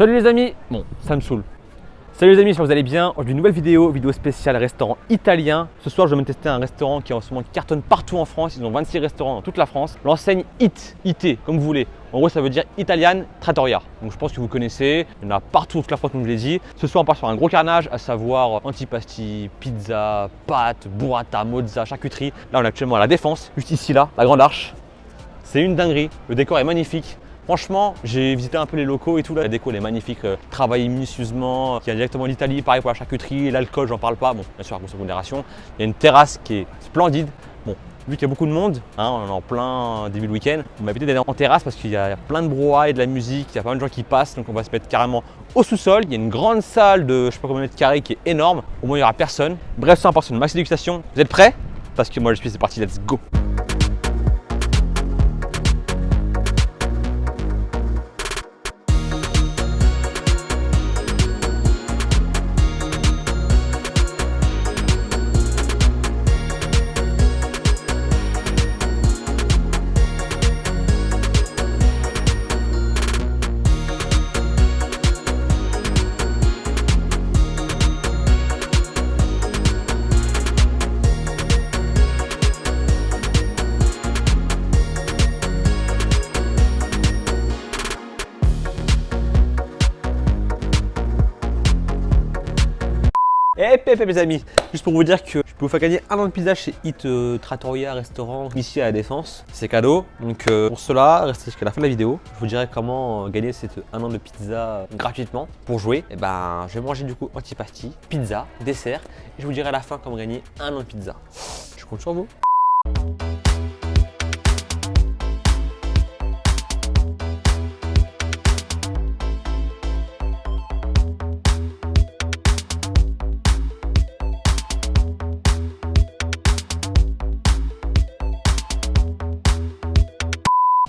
Salut les amis, bon ça me saoule. Salut les amis, j'espère que vous allez bien. Aujourd'hui une nouvelle vidéo spéciale restaurant italien. Ce soir je vais me tester un restaurant qui en ce moment cartonne partout en France. Ils ont 26 restaurants dans toute la France. L'enseigne IT, comme vous voulez. En gros ça veut dire Italian Trattoria. Donc je pense que vous connaissez, il y en a partout dans toute la France comme je l'ai dit. Ce soir on part sur un gros carnage, à savoir antipasti, pizza, pâtes, burrata, mozza, charcuterie. Là on est actuellement à la Défense, juste ici là, la Grande Arche. C'est une dinguerie, le décor est magnifique. Franchement, j'ai visité un peu les locaux et tout là. La déco elle est magnifique, travaillée minutieusement, qui vient directement d'Italie, pareil pour la charcuterie, l'alcool, j'en parle pas, bon, bien sûr, à grosse modération. Il y a une terrasse qui est splendide. Bon, vu qu'il y a beaucoup de monde, hein, on est en plein début de week-end, on m'a évité d'aller en terrasse parce qu'il y a plein de brouhaha et de la musique, il y a pas mal de gens qui passent, donc on va se mettre carrément au sous-sol. Il y a une grande salle de je sais pas combien de mètres carrés qui est énorme, au moins il n'y aura personne. Bref, ça important, c'est une maxi dégustation. Vous êtes prêts? Parce que moi je suis, c'est parti, let's go! Les amis, juste pour vous dire que je peux vous faire gagner un an de pizza chez It Trattoria restaurant ici à la Défense. C'est cadeau. Donc pour cela, restez jusqu'à la fin de la vidéo. Je vous dirai comment gagner cet un an de pizza gratuitement. Pour jouer, et ben, je vais manger du coup antipasti, pizza, dessert. Et je vous dirai à la fin comment gagner un an de pizza. Je compte sur vous.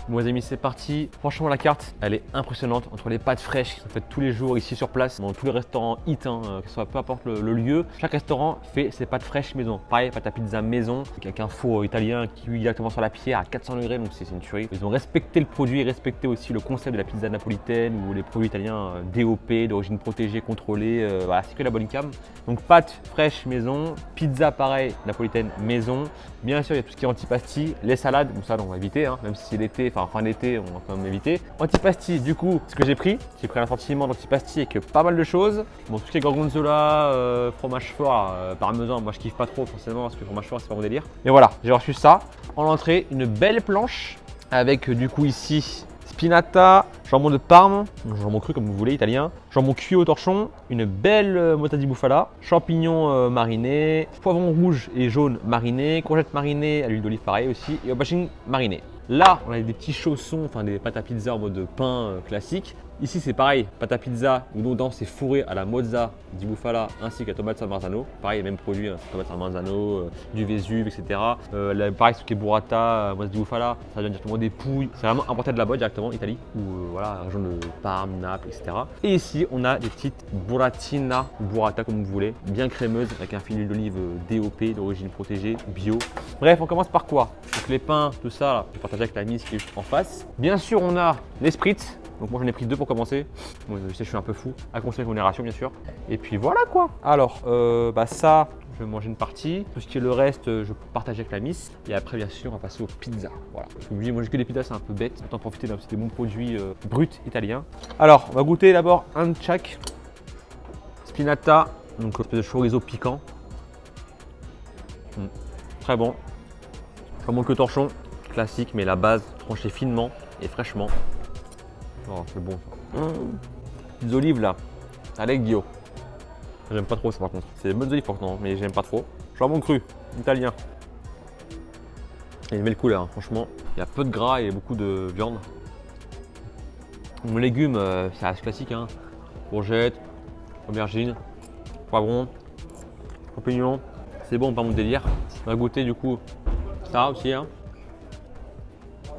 Bon les amis, c'est parti. Franchement la carte elle est impressionnante entre les pâtes fraîches qui sont faites tous les jours ici sur place dans tous les restaurants It, que ce soit peu importe le lieu. Chaque restaurant fait ses pâtes fraîches maison. Pareil, pâte à pizza maison avec un four italien qui cuit directement sur la pierre à 400 degrés, donc c'est une tuerie. Ils ont respecté le produit, respecté aussi le concept de la pizza napolitaine ou les produits italiens DOP, d'origine protégée, contrôlée. Voilà, c'est que la bonne cam. Donc pâtes fraîches maison, pizza pareil napolitaine maison. Bien sûr, il y a tout ce qui est antipasti, les salades, bon ça on va éviter, hein, même si c'est l'été, enfin fin d'été, on va quand même éviter. Antipasti, du coup, ce que j'ai pris un assortiment d'antipasti avec pas mal de choses. Bon, tout ce qui est gorgonzola, fromage fort, parmesan, moi je kiffe pas trop forcément parce que fromage fort c'est pas mon délire. Mais voilà, j'ai reçu ça. En entrée, une belle planche avec du coup ici spinata, jambon de Parme, jambon cru comme vous voulez, italien, jambon cuit au torchon, une belle mozzarella di bufala, champignons marinés, poivrons rouges et jaunes marinés, courgettes marinées à l'huile d'olive pareil aussi, et aubergines marinées. Là, on a des petits chaussons, enfin des pâtes à pizza en mode pain classique. Ici, c'est pareil, pâte à pizza où dedans c'est fourré à la mozza di bufala ainsi qu'à tomate San Marzano. Pareil, même produit, hein, tomate San Marzano, du Vésuve, etc. Pareil, ce qui est burrata, mozza di bufala, ça vient directement des pouilles. C'est vraiment importé de là-bas directement, Italie, ou voilà, région de Parme, Naples, etc. Et ici, on a des petites burratina, ou burrata comme vous voulez, bien crémeuses avec un fil d'huile d'olive DOP, d'origine protégée, bio. Bref, on commence par quoi? Donc les pains, tout ça, là, je vais partager avec la mise qui est juste en face. Bien sûr, on a les spritz. Donc moi j'en ai pris deux pour commencer. Bon, je sais, je suis un peu fou. À conseiller avec modération bien sûr. Et puis voilà quoi. Alors ça, je vais manger une partie. Tout ce qui est le reste, je partage avec la miss. Et après bien sûr on va passer aux pizzas. Voilà. Parce que manger que des pizzas c'est un peu bête. Autant profiter d'un petit bon produit brut italien. Alors on va goûter d'abord un de chaque. Spinata, donc une espèce de chorizo piquant. Très bon. Jambon que torchon, classique mais la base tranchée finement et fraîchement. Oh, c'est bon ça. Petites olives là, avec Dio. J'aime pas trop ça par contre. C'est des bonnes olives pourtant, mais j'aime pas trop. Jambon cru, italien. Il y a une belle couleur, hein. Franchement. Il y a peu de gras et beaucoup de viande. Mon légume, c'est assez classique. Hein. Courgettes, aubergines, poivrons, champignons. C'est bon, pas mon délire. On va goûter du coup ça aussi. Hein.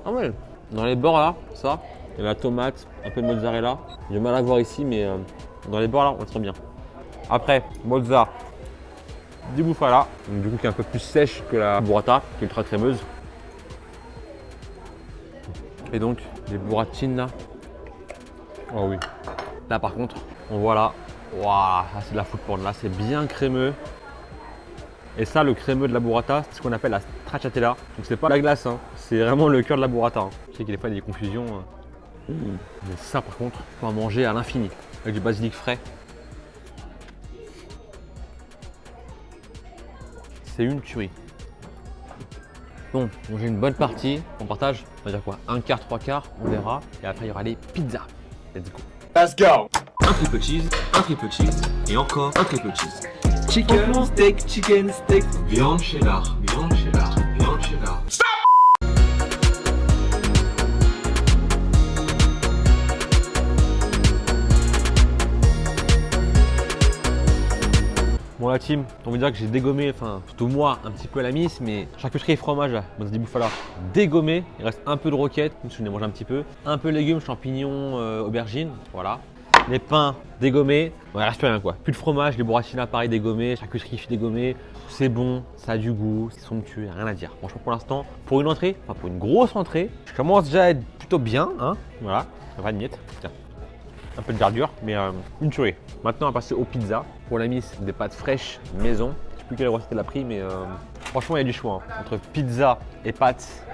Ah ouais, dans les bords là, ça. Il y a la tomate, un peu de mozzarella. J'ai mal à voir ici, mais dans les bords là, on le sent bien. Après, mozza di bufala, donc, du coup qui est un peu plus sèche que la burrata, qui est ultra crémeuse. Et donc, les burratines là. Oh oui, Là par contre, on voit là, waouh, c'est de la food porn. Là c'est bien crémeux. Et ça, le crémeux de la burrata, c'est ce qu'on appelle la stracciatella. Donc c'est pas la glace, hein. C'est vraiment le cœur de la burrata. Hein. Je sais qu'il y a des fois des confusions. Mais ça par contre, on peut en manger à l'infini. Avec du basilic frais. C'est une tuerie. Bon, j'ai une bonne partie. On partage, on va dire quoi, un quart, trois quarts, on verra. Et après il y aura les pizzas. Let's go. Let's go. Un triple cheese, et encore un triple cheese. Chicken steak. Viande cheddar, viande cheddar, viande cheddar. Bon la team, on va dire que j'ai dégommé, enfin plutôt moi, un petit peu à la miss, mais charcuterie et fromage là, Mozzi Bufala, dégommé. Il reste un peu de roquette, je vais manger un petit peu. Un peu de légumes, champignons, aubergines, voilà. Les pains dégommés, il reste plus rien quoi. Plus de fromage, les burratinas pareil dégommés, charcuterie dégommée. C'est bon, ça a du goût, c'est somptueux, rien à dire. Franchement pour l'instant, pour une entrée, enfin pour une grosse entrée, je commence déjà à être plutôt bien, hein. Voilà, pas de miettes. Tiens. Un peu de verdure, mais une tuerie. Maintenant, on va passer aux pizzas. Pour la mise, des pâtes fraîches maison. Je ne sais plus quelle recette elle a pris, mais franchement, il y a du choix. Hein. Entre pizza et pâtes,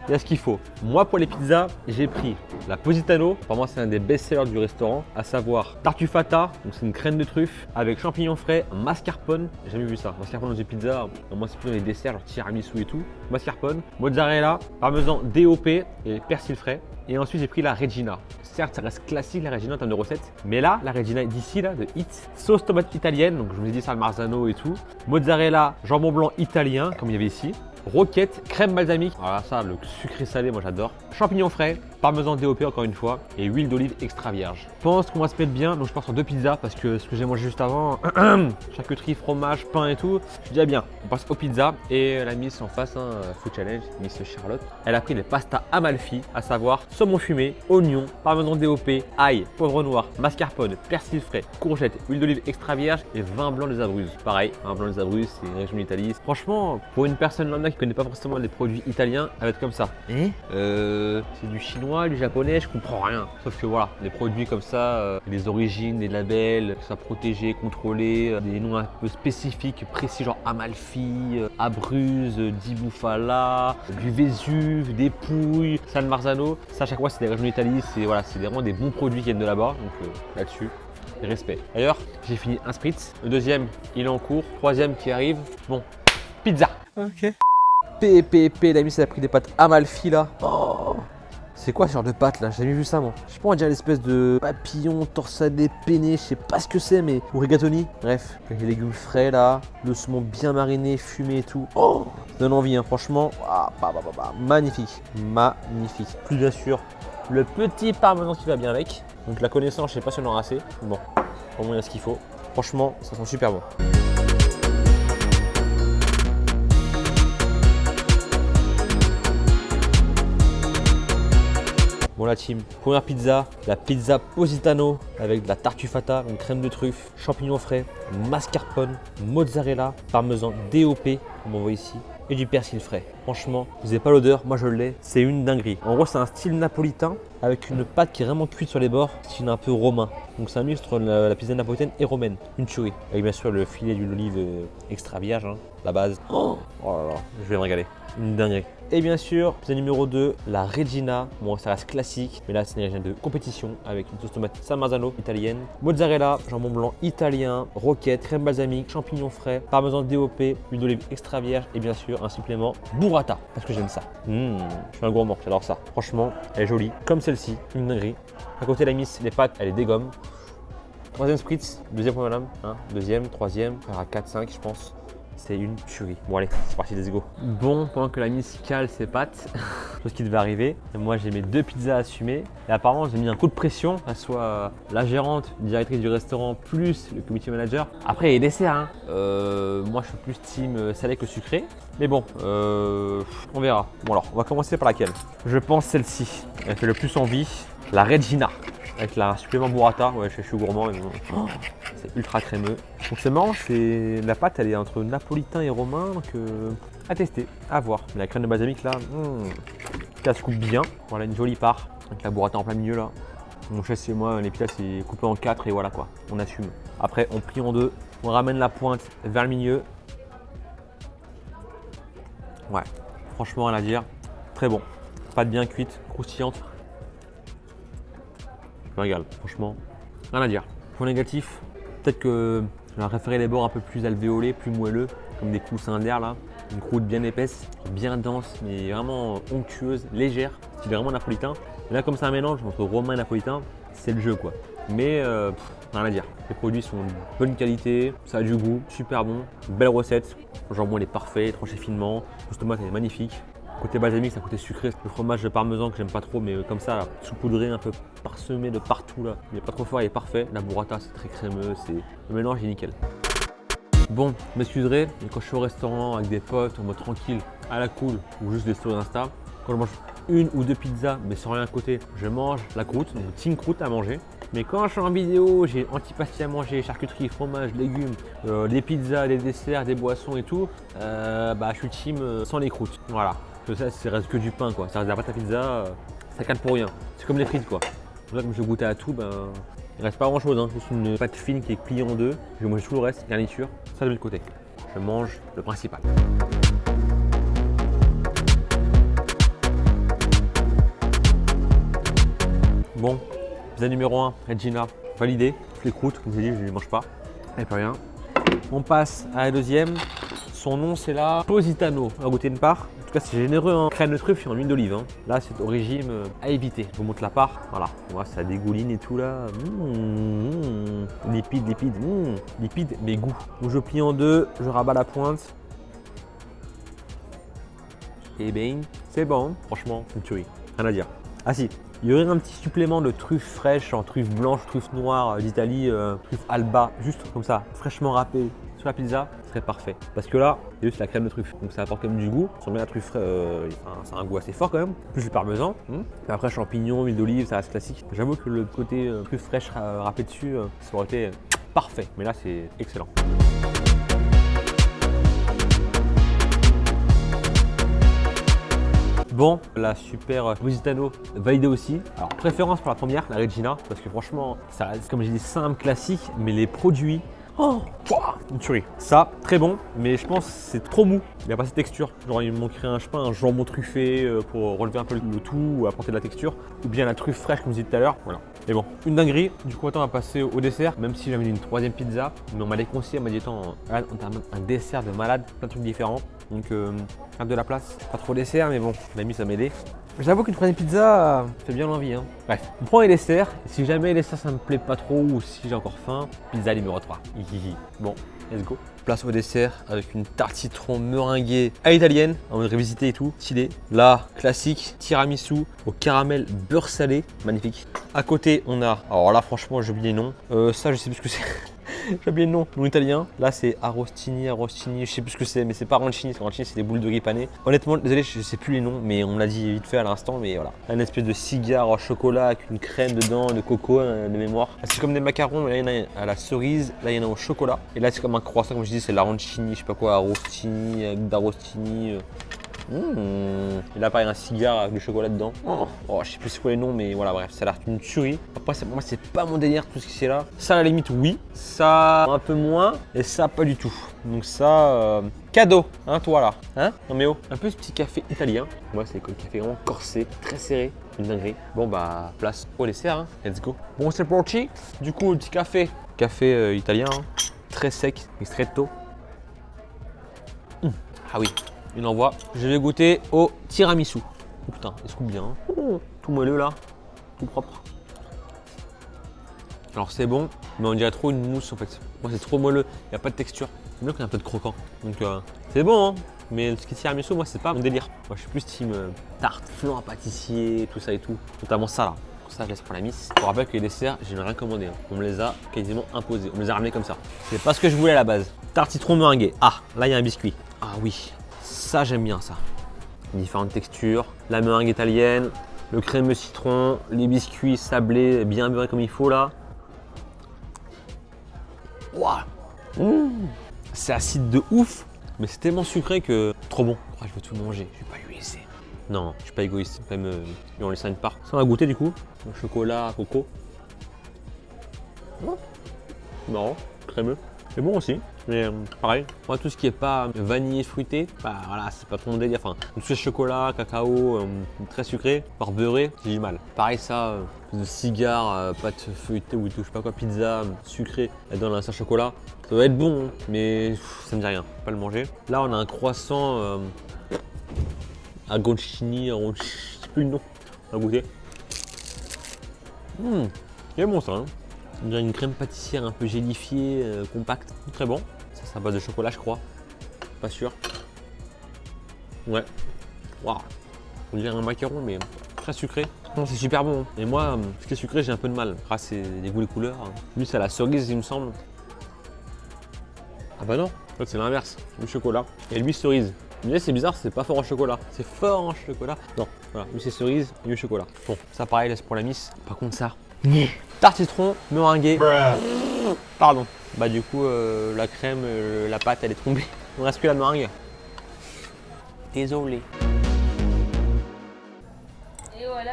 il y a ce qu'il faut. Moi, pour les pizzas, j'ai pris la Positano. Pour moi, c'est un des best-sellers du restaurant, à savoir tartufata. Donc, c'est une crème de truffe avec champignons frais, mascarpone. J'ai jamais vu ça. Mascarpone dans une pizza. Moi, c'est plus dans les desserts, genre tiramisu et tout. Mascarpone, mozzarella, parmesan DOP et persil frais. Et ensuite, j'ai pris la Regina. Certes, ça reste classique la Regina en termes de recettes. Mais là, la Regina d'ici, là, de Hit, sauce tomate italienne. Donc, je vous ai dit ça, le Marzano et tout. Mozzarella, jambon blanc italien, comme il y avait ici. Roquette, crème balsamique. Voilà, ça, le sucré salé, moi j'adore. Champignons frais, parmesan DOP encore une fois. Et huile d'olive extra vierge. Je pense qu'on va se mettre bien. Donc, je pense en 2 pizzas parce que ce que j'ai mangé juste avant, charcuterie, fromage, pain et tout, je suis déjà bien. On passe aux pizzas. Et la miss en face, hein, Food Challenge, Miss Charlotte. Elle a pris des pastas Amalfi, à savoir saumon fumé, oignon, parmesan DOP, ail, poivre noir, mascarpone, persil frais, courgette, huile d'olive extra vierge et vin blanc des Abruzzes. Pareil, vin blanc des Abruzzes, c'est une région d'Italie. Franchement, pour une personne lambda qui connaît pas forcément les produits italiens, elle va être comme ça. C'est du chinois, du japonais, je comprends rien. Sauf que voilà, les produits comme ça, les origines, les labels, que ça soit protégé, contrôlé, des noms un peu spécifiques, précis, genre Amalfi, Abruzzes, Di Bufala, du Vésuve, des Pouilles, San Marzano. Ça, à chaque fois, c'est des régions d'Italie, c'est voilà, vraiment des bons produits qui viennent de là-bas. Donc là-dessus, respect. D'ailleurs, j'ai fini un spritz. Le deuxième, il est en cours. Troisième qui arrive. Bon, pizza. Ok. La miss, elle a pris des pâtes Amalfi là. Oh, c'est quoi ce genre de pâtes là? J'ai jamais vu ça moi. Je sais pas, on dirait l'espèce de papillon torsadé peiné, je sais pas ce que c'est, mais ou rigatoni. Bref, avec les légumes frais là, le saumon bien mariné, fumé et tout. Oh, ça donne envie, hein, franchement. Ah, magnifique, magnifique. Plus bien sûr, le petit parmesan qui va bien avec. Donc la connaissance, je sais pas si on en aura assez. Bon, au moins il y a ce qu'il faut. Franchement, ça sent super bon. Bon la team, première pizza, la pizza Positano avec de la tartufata, une crème de truffe, champignons frais, mascarpone, mozzarella, parmesan DOP, comme on voit ici, et du persil frais. Franchement, vous n'avez pas l'odeur, moi je l'ai, c'est une dinguerie. En gros, c'est un style napolitain avec une pâte qui est vraiment cuite sur les bords, style un peu romain. Donc c'est un mix entre la pizza napolitaine et romaine, une tuerie. Avec bien sûr le filet d'huile d'olive extra vierge, hein, la base. Oh là là, je vais me régaler, une dinguerie. Et bien sûr, pizza numéro 2, la Regina. Bon, ça reste classique, mais là, c'est une Regina de compétition avec une sauce tomate San Marzano italienne, mozzarella, jambon blanc italien, roquette, crème balsamique, champignons frais, parmesan DOP, huile d'olive extra vierge et bien sûr un supplément burrata parce que j'aime ça. Je suis un gourmand, j'adore ça. Franchement, elle est jolie, comme celle-ci, une dinguerie. À côté, la miss, les pâtes, elle les dégomme. Troisième spritz, deuxième pour madame, hein, deuxième, troisième, à 4-5 je pense. C'est une tuerie. Bon allez, c'est parti, let's go. Bon, pendant que la miss cale ses pâtes, chose qui devait arriver, et moi j'ai mes 2 pizzas à assumer. Et apparemment j'ai mis un coup de pression, à soit la gérante, directrice du restaurant, plus le committee manager. Après il y a les desserts, hein. Moi je suis plus team salé que sucré. Mais bon, on verra. Bon alors, on va commencer par laquelle? Je pense celle-ci. Elle fait le plus envie, la Regina. Avec la supplément burrata, ouais je suis gourmand mais bon. C'est ultra crémeux. Donc c'est marrant, c'est la pâte elle est entre napolitain et romain, donc à tester, à voir. Mais la crème de balsamique là, ça se coupe bien. Voilà une jolie part avec la burrata en plein milieu là. Mon chef chez moi, les pizzas c'est coupé en 4 et voilà quoi, on assume. Après on plie en 2, on ramène la pointe vers le milieu. Ouais, franchement rien à dire, très bon. Pâte bien cuite, croustillante. Je me régale, franchement, rien à dire. Point négatif, peut-être que j'aurais préféré les bords un peu plus alvéolés, plus moelleux, comme des coussins d'air là. Une croûte bien épaisse, bien dense, mais vraiment onctueuse, légère. C'est vraiment napolitain. Et là, comme c'est un mélange entre romain et napolitain, c'est le jeu quoi. Mais rien à dire. Les produits sont de bonne qualité, ça a du goût, super bon, belle recette. Le jambon il est parfait, tranché finement. La sauce tomate elle est magnifique. Côté balsamique, c'est un côté sucré. Le fromage de parmesan que j'aime pas trop, mais comme ça, là, saupoudré, un peu parsemé de partout là. Il n'est pas trop fort, il est parfait. La burrata c'est très crémeux, le mélange est nickel. Bon, je m'excuserai, mais quand je suis au restaurant avec des potes, en mode tranquille, à la cool, ou juste des stories Insta, quand je mange une ou deux pizzas, mais sans rien à côté, je mange la croûte, donc team croûte à manger. Mais quand je suis en vidéo, j'ai antipasti à manger, charcuterie, fromage, légumes, des pizzas, des desserts, des boissons et tout, je suis team sans les croûtes. Voilà, ça reste que du pain quoi, ça reste la pâte à pizza, ça cale pour rien. C'est comme les frites quoi. Là, comme je goûtais à tout, il reste pas grand chose, hein. Juste une pâte fine qui est pliée en deux. Je vais manger tout le reste, garniture, ça de l'autre côté. Je mange le principal. Bon, pizza numéro 1, Regina, validé. Les croûtes, comme je l'ai dit, je ne les mange pas. Et pas rien. On passe à la deuxième. Son nom, c'est la Positano. On va goûter une part. En tout cas, c'est généreux, hein. Crème de truffe et en huile d'olive. Hein. Là, c'est au régime à éviter. Je vous montre la part. Voilà. Moi, ça dégouline et tout là. Lipides, lipides, mais goût. Donc, je plie en deux, je rabats la pointe. Et ben, c'est bon. Franchement, c'est une tuerie. Rien à dire. Ah si, il y aurait un petit supplément de truffes fraîches, en truffes blanches, truffes noires d'Italie, truffes Alba, juste comme ça, fraîchement râpées sur la pizza, ce serait parfait. Parce que là, c'est juste la crème de truffe, donc ça apporte quand même du goût. Sans bien la truffe, ça a un goût assez fort quand même. Plus le parmesan. Et après champignons, huile d'olive, ça reste classique. J'avoue que le côté truffe fraîche râpée dessus, ça aurait été parfait. Mais là, c'est excellent. Bon, la super Positano validée aussi. Alors préférence pour la première, la Regina, parce que franchement, ça reste comme j'ai dit simple, classique, mais les produits, une tuerie. Ça, très bon, mais je pense que c'est trop mou. Il n'y a pas cette texture. Genre il me manquerait un jambon truffé pour relever un peu le tout ou apporter de la texture. Ou bien la truffe fraîche comme je disais tout à l'heure. Voilà. Mais bon, une dinguerie. Du coup, attends, on va passer au dessert. Même si j'avais dit une troisième pizza, mais on m'a déconseillé, on m'a dit attends, on a un dessert de malade, plein de trucs différents. Donc, de la place. Pas trop dessert, mais bon, l'ami ça m'aidait. J'avoue qu'une troisième pizza fait bien l'envie. Hein. Bref, on prend les desserts. Si jamais les desserts ça me plaît pas trop ou si j'ai encore faim, pizza numéro 3. Bon, let's go. Place au dessert avec une tarte citron meringuée à l'italienne, en mode révisité et tout, stylé. Là, classique, tiramisu au caramel beurre salé, magnifique. À côté, on a, alors là franchement j'ai oublié le nom, ça je sais plus ce que c'est. J'ai oublié le nom italien. Là, c'est arrostini, je sais plus ce que c'est, mais c'est pas arancini. Arancini, c'est des boules de riz panées. Honnêtement, désolé, je sais plus les noms, mais on me l'a dit vite fait à l'instant. Mais voilà, une espèce de cigare au chocolat avec une crème dedans, de coco, de mémoire. C'est comme des macarons, mais là, il y en a à la cerise, là, il y en a au chocolat. Et là, c'est comme un croissant, comme je dis, c'est l'arancini, je sais pas quoi, arrostini, d'arrostini. Et là, pareil, un cigare avec du chocolat dedans. Je sais plus c'est quoi les noms, mais voilà, bref, ça a l'air une tuerie. Après, moi, c'est pas mon délire, tout ce qui est là. Ça, à la limite, oui. Ça, un peu moins. Et ça, pas du tout. Donc, ça, cadeau, hein, toi là. Hein? Non, mais oh, un peu ce petit café italien. Moi, c'est le café vraiment corsé, très serré. Une dinguerie. Bon, bah, place au dessert, hein. Let's go. Bon, c'est parti. Du coup, le petit café. Café italien, hein. Très sec, ristretto. Ah oui. Il envoie. Je vais goûter au tiramisu. Oh putain, il se coupe bien. Hein. Tout moelleux là, tout propre. Alors c'est bon, mais on dirait trop une mousse en fait. Moi c'est trop moelleux, il n'y a pas de texture. C'est bien qu'il y a un peu de croquant. Donc c'est bon, hein. Mais ce qui est tiramisu, moi c'est pas mon délire. Moi je suis plus team tarte, flan à pâtissier, tout ça et tout. Notamment ça là. Pour ça je laisse pour la miss. Je vous rappelle que les desserts, j'ai rien commandé. Hein. On me les a quasiment imposés. On me les a ramenés comme ça. C'est pas ce que je voulais à la base. Tarte citron meringuée. Ah, là il y a un biscuit. Ah oui. Ça, j'aime bien ça. Différentes textures, la meringue italienne, le crémeux citron, les biscuits sablés, bien beurrés comme il faut là. Waouh, c'est acide de ouf, mais c'est tellement sucré que trop bon. Je vais tout manger, je vais pas lui laisser. Non, je suis pas égoïste, quand même, lui en laisser une part. Ça, on va goûter du coup. Le chocolat, coco. Oh. Marrant, crémeux. C'est bon aussi, mais pareil. Moi, tout ce qui est pas vanille fruité, bah voilà, c'est pas trop mon délire. Enfin, tout ce qui est chocolat, cacao, très sucré, par beurré, j'ai du mal. Pareil, ça, de cigare, pâte feuilletée ou tout, je sais pas quoi, pizza, sucré, dans un chocolat. Ça doit être bon, mais ça me dit rien, pas le manger. Là, on a un croissant arancini, je sais plus le nom. On va goûter. Il est bon ça, hein. On dirait une crème pâtissière un peu gélifiée, compacte, très bon. Ça c'est à base de chocolat je crois, pas sûr. Ouais, waouh, on dirait un macaron mais très sucré. Non, c'est super bon. Et moi, ce qui est sucré j'ai un peu de mal, grâce les goûts, les couleurs. Lui c'est la cerise il me semble. Ah bah non, en fait c'est l'inverse, du chocolat. Et lui cerise. Mais c'est bizarre, c'est pas fort en chocolat. C'est fort en chocolat. Non, voilà, lui c'est cerise, lui chocolat. Bon, ça pareil, laisse pour la miss. Par contre ça, tarte citron, meringuée. Pardon. Bah du coup, la crème, la pâte, elle est tombée. Il ne reste que la meringue. Désolé. Et voilà.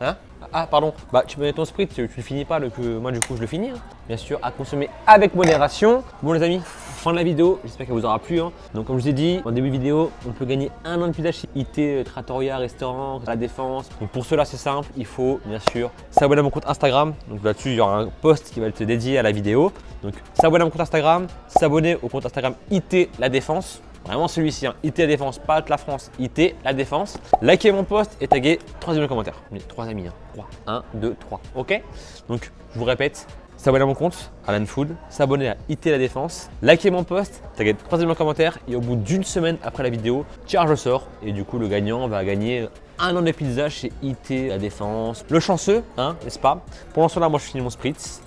Hein? Ah pardon, bah tu mets ton sprit, tu le finis pas, moi du coup je le finis. Hein. Bien sûr, à consommer avec modération. Bon les amis, fin de la vidéo, j'espère qu'elle vous aura plu. Hein. Donc comme je vous ai dit, en début de vidéo, on peut gagner 1 an de pizza chez IT, Trattoria, restaurant, La Défense. Donc pour cela c'est simple, il faut bien sûr s'abonner à mon compte Instagram. Donc là-dessus il y aura un post qui va être dédié à la vidéo. Donc s'abonner à mon compte Instagram, s'abonner au compte Instagram IT La Défense. Vraiment celui-ci, hein. IT La Défense, pas la France, IT La Défense. Likez mon post et taguez 3 amis dans les commentaires. 3 amis, hein. 3. 1, 2, 3. Ok? Donc je vous répète, s'abonner à mon compte, Alan Food, s'abonner à IT La Défense, likez mon post, taguez 3 amis dans les commentaires et au bout d'une semaine après la vidéo, tirage au sort et du coup le gagnant va gagner 1 an de pizza chez IT La Défense. Le chanceux, hein, n'est-ce pas? Pour l'instant là, moi je finis mon spritz.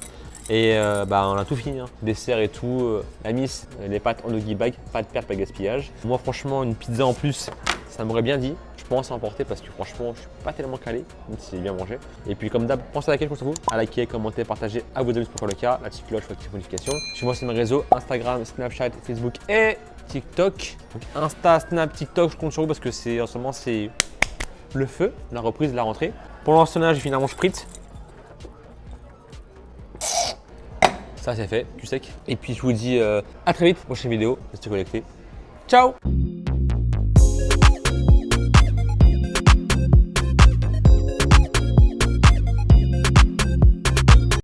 Et bah, on a tout fini, hein. Dessert et tout, la miss, les pâtes en doggy bag, pas de perte, pas de gaspillage. Moi franchement une pizza en plus, ça m'aurait bien dit. Je pense à emporter parce que franchement je suis pas tellement calé, même si j'ai bien mangé. Et puis comme d'hab, pensez à laquelle je vous, à liker, commenter, partager à vos amis pour le cas, la petite cloche pour les notifications. Suivez-moi sur mes réseaux, Instagram, Snapchat, Facebook et TikTok. Donc Insta, Snap, TikTok, je compte sur vous parce que c'est en ce moment c'est le feu, la reprise, la rentrée. Pour l'instant, j'ai fini mon spritz. Ça c'est fait, du sec. Et puis je vous dis à très vite, prochaine vidéo, restez connectés. Ciao!